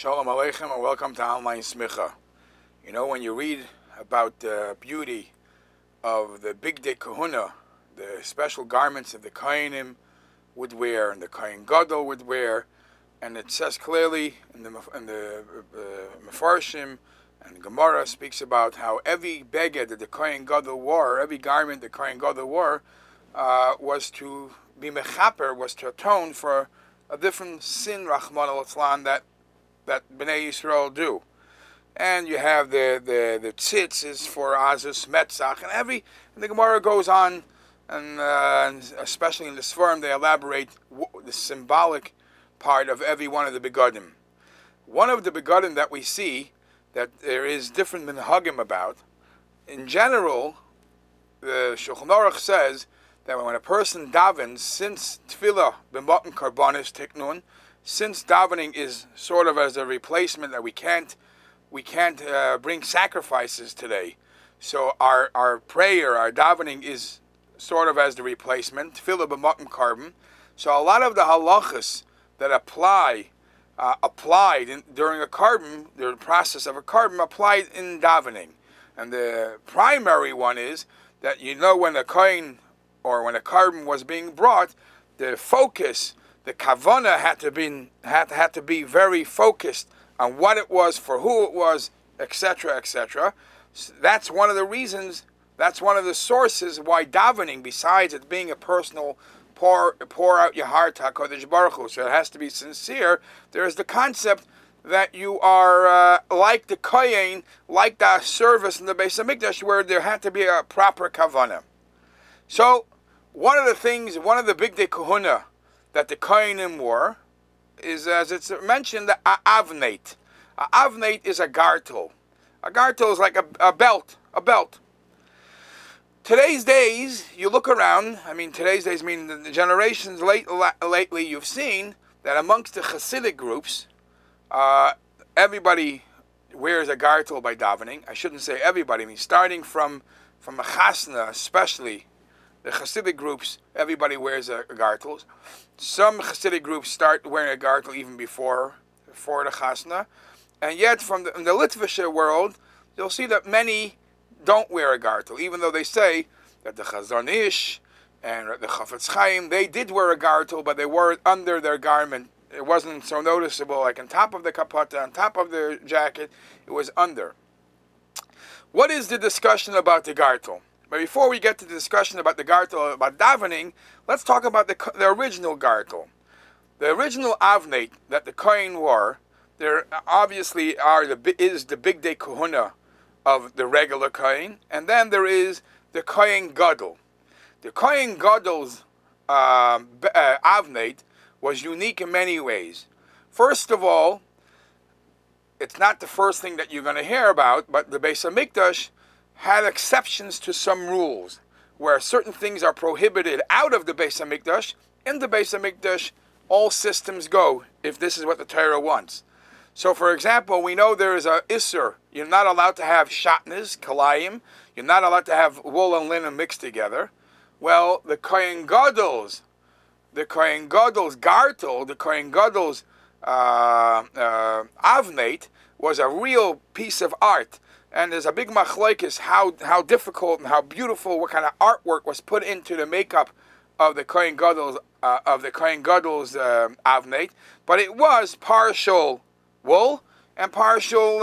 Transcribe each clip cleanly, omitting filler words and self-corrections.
Shalom Aleichem and welcome to Online Smicha. You know, when you read about the beauty of the Big Day Kahuna, the special garments that the Kohanim would wear and the Kohen Gadol would wear, and it says clearly in the Mefarshim and Gemara speaks about how every beged that the Kohen Gadol wore, every garment the Kohen Gadol wore, was to be mechaper, was to atone for a different sin, Rahman al-Islam, that Bnei Yisrael do. And you have the tzitz is for Azus, Metzach, and the Gemara goes on, and especially in the Sforim, they elaborate the symbolic part of every one of the begadim. One of the begadim that we see that there is different minhagim about, in general, the Shulchan Aruch says that when a person davens, since tefillah b'matan karbanis tiknun, since davening is sort of as a replacement that we can't bring sacrifices today, so our prayer, our davening is sort of as the replacement, tefillah b'matan karban. So a lot of the halachas that applied during a karban, the process of a karban, applied in davening. And the primary one is that, you know, when a kohen or when a karban was being brought, the focus, the kavanah had to be very focused on what it was, for who it was, etc., etc. So that's one of the reasons. That's one of the sources why davening, besides it being a personal pour out your heart to HaKadosh Baruch Hu, so it has to be sincere. There is the concept that you are like the kohen, like the service in the Beis Hamikdash, where there had to be a proper kavanah. So one of the big day kahuna that the kohenim wore is, as it's mentioned, the avnate. A avnate is a gartel. A gartel is like a belt. Today's days, you look around, today's days meaning the generations lately, you've seen that amongst the Hasidic groups, everybody wears a gartel by davening. I shouldn't say everybody, starting from a chasna, especially the Hasidic groups, everybody wears a gartel. Some Hasidic groups start wearing a gartel even before the chasna. And yet, in the Litvische world, you'll see that many don't wear a gartel, even though they say that the Chazon Ish and the Chafetz Chaim, they did wear a gartel, but they wore it under their garment. It wasn't so noticeable, like on top of the kapata, on top of the jacket, it was under. What is the discussion about the gartel? But before we get to the discussion about the gartel, about davening, let's talk about the original gartel. The original avnate that the kohen wore, there obviously is the big day kahuna of the regular kohen, and then there is the kohen gadol. The kohen gadol's avnate was unique in many ways. First of all, it's not the first thing that you're going to hear about, but the Beis Hamikdash had exceptions to some rules, where certain things are prohibited out of the Beis Hamikdash. In the Beis Hamikdash, all systems go if this is what the Torah wants. So, for example, we know there is a isser. You're not allowed to have shatnez, kalayim. You're not allowed to have wool and linen mixed together. Well, the Kohen Gadol's gartel, the Kohen Gadol's avnate was a real piece of art. And there's a big machlokes how difficult and how beautiful, what kind of artwork was put into the makeup of the Kohen Gadol's avnate. But it was partial wool and partial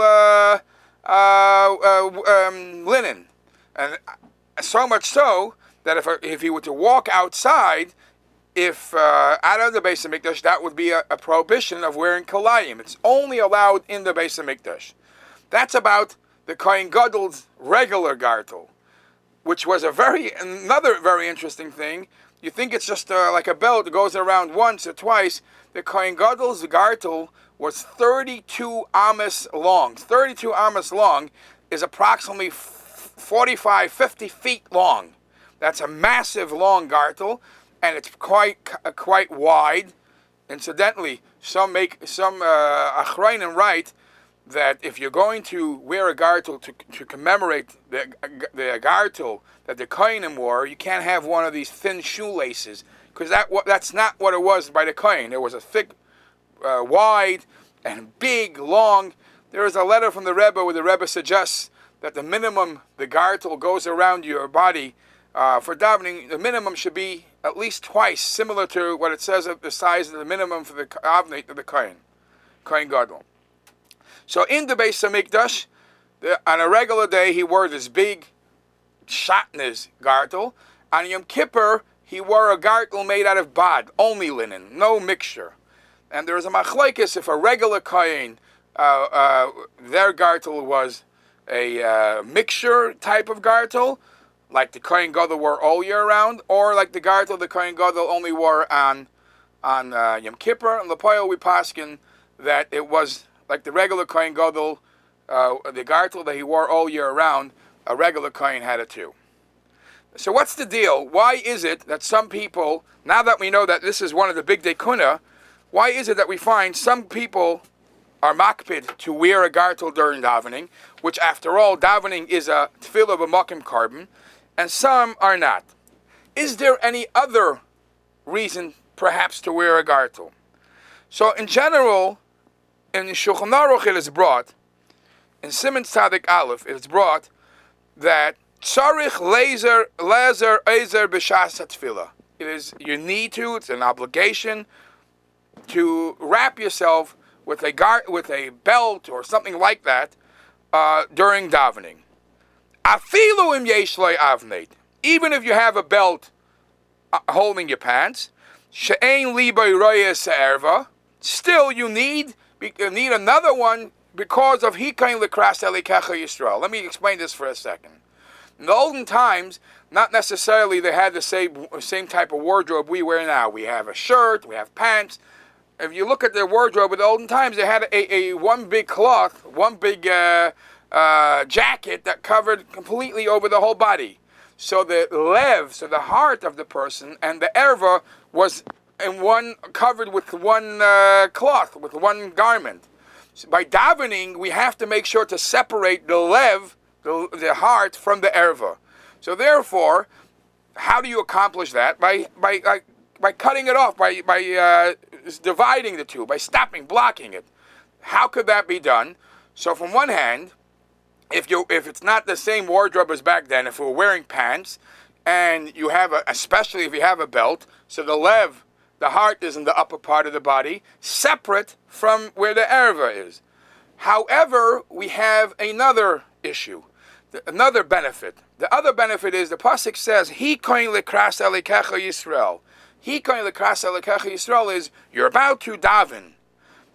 linen, and so much so that if he were to walk outside, out of the Beis Hamikdash, that would be a prohibition of wearing kalayim. It's only allowed in the Beis Hamikdash. That's about the Kohen Gadol's regular gartel, which was another very interesting thing. You think it's just like a belt that goes around once or twice. The Kohen Gadol's gartel was 32 amas long. 32 amas long is approximately 45, 50 feet long. That's a massive long gartel, and it's quite wide. Incidentally, some achrayim write that if you're going to wear a gartel to commemorate the gartel that the kohenim wore, you can't have one of these thin shoelaces, because that's not what it was by the kohen. It was a thick, wide, and big, long. There is a letter from the Rebbe where the Rebbe suggests that the minimum the gartel goes around your body for davening, the minimum should be at least twice, similar to what it says of the size of the minimum for the avnei of the Kohen Gadol. So in the Beis Hamikdash, on a regular day, he wore this big shatnez gartel. On Yom Kippur, he wore a gartel made out of bad, only linen, no mixture. And there is a machlokes if a regular kohen, their gartel was a mixture type of gartel, like the Kohen Gadol wore all year round, or like the gartel the Kohen Gadol only wore on Yom Kippur. And L'Poel we paskin that it was like the regular Kohen Gadol, the gartel that he wore all year round, a regular kohen had it too. So what's the deal? Why is it that some people, now that we know that this is one of the big dekuna, why is it that we find some people are makpid to wear a gartel during davening, which after all, davening is a tefillah b'makom carbon, and some are not? Is there any other reason perhaps to wear a gartel? So in general, in the Shulchan Aruch it is brought, in Siman Tzadik Aleph it is brought that tzarich lezer ezer b'shas hatefillah. It is, you need to, it's an obligation to wrap yourself with a belt or something like that during davening. Afilu im yesh lo avnei, even if you have a belt holding your pants, she'ein libay roya se'erva, still you need another one because of hikain lekras elikecha Yisrael. Let me explain this for a second. In the olden times, not necessarily they had the same type of wardrobe we wear now. We have a shirt, we have pants. If you look at their wardrobe in the olden times, they had a one big cloth, one big jacket that covered completely over the whole body. So the lev, so the heart of the person, and the erva was covered with one cloth, with one garment. So by davening, we have to make sure to separate the lev, the heart, from the erva. So therefore, how do you accomplish that? By cutting it off, by dividing the two, by stopping, blocking it. How could that be done? So from one hand, if it's not the same wardrobe as back then, if we're wearing pants, and you have especially if you have a belt, so the lev, the heart, is in the upper part of the body, separate from where the erva is. However, we have another issue, another benefit. The other benefit is the pasuk says, "He koin lekras elikecha Yisrael." He koin lekras elikecha Yisrael is you're about to daven,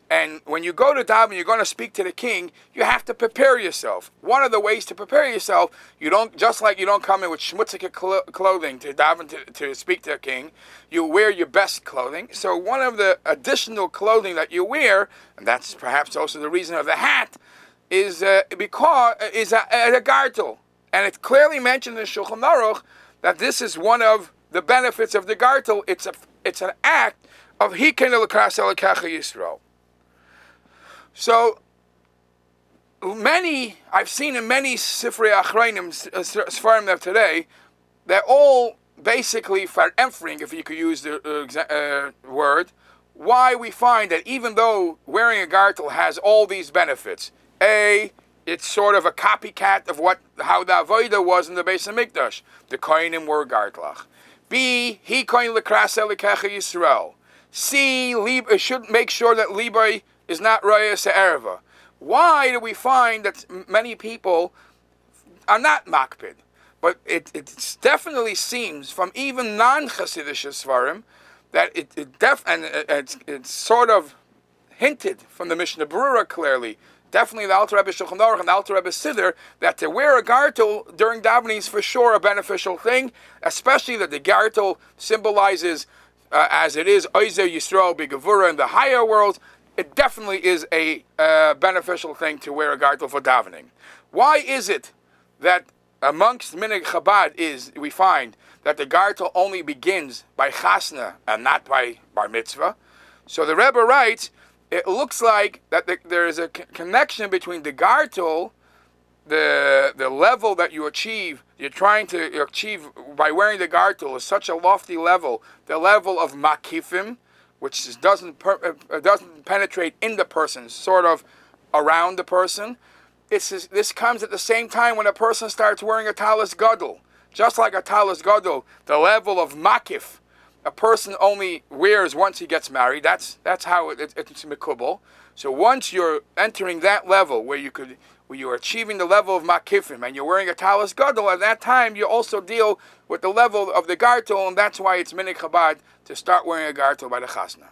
and when you go to daven, you're going to speak to the king. You have to prepare yourself. One of the ways to prepare yourself, you don't come in with schmutzige clothing to daven to speak to the king. You wear your best clothing. So one of the additional clothing that you wear, and that's perhaps also the reason of the hat, is a gartel. And it's clearly mentioned in Shulchan Aruch that this is one of the benefits of the gartel. It's an act of hikain lekras elikecha Yisrael. So I've seen in many Sifrei Achronim, Sfarim of today, they're all basically faremfring, if you could use the word, why we find that even though wearing a gartel has all these benefits, A, it's sort of a copycat of how the avodah was in the Beis Hamikdash. The kohenim wore gartelach. B, he kohen lekras elikecha Yisrael. C, it should make sure that libay is not roya se'erva. Why do we find that many people are not makpid? But it definitely seems from even non-Hasidic Svarim that it's sort of hinted from the Mishnah Berurah clearly, definitely the Alter Rebbe Shulchan Aruch and the Alter Rebbe Siddur, that to wear a gartel during davening is for sure a beneficial thing, especially that the gartel symbolizes, as it is, Oizer Yisrael B'Gevurah in the higher world. It definitely is a beneficial thing to wear a gartel for davening. Why is it that amongst Minhag Chabad we find that the gartel only begins by chasna and not by bar mitzvah? So the Rebbe writes, it looks like that there is a connection between the gartel, the level that you're trying to achieve by wearing the gartel is such a lofty level, the level of makifim, which doesn't penetrate in the person, sort of around the person. This comes at the same time when a person starts wearing a talis gadol. Just like a talis gadol, the level of makif, a person only wears once he gets married. That's how it's mikubal. So once you're entering that level where you're achieving the level of makifim and you're wearing a talis gadol, at that time you also deal with the level of the gartel, and that's why it's minik Chabad to start wearing a gartel by the chasna.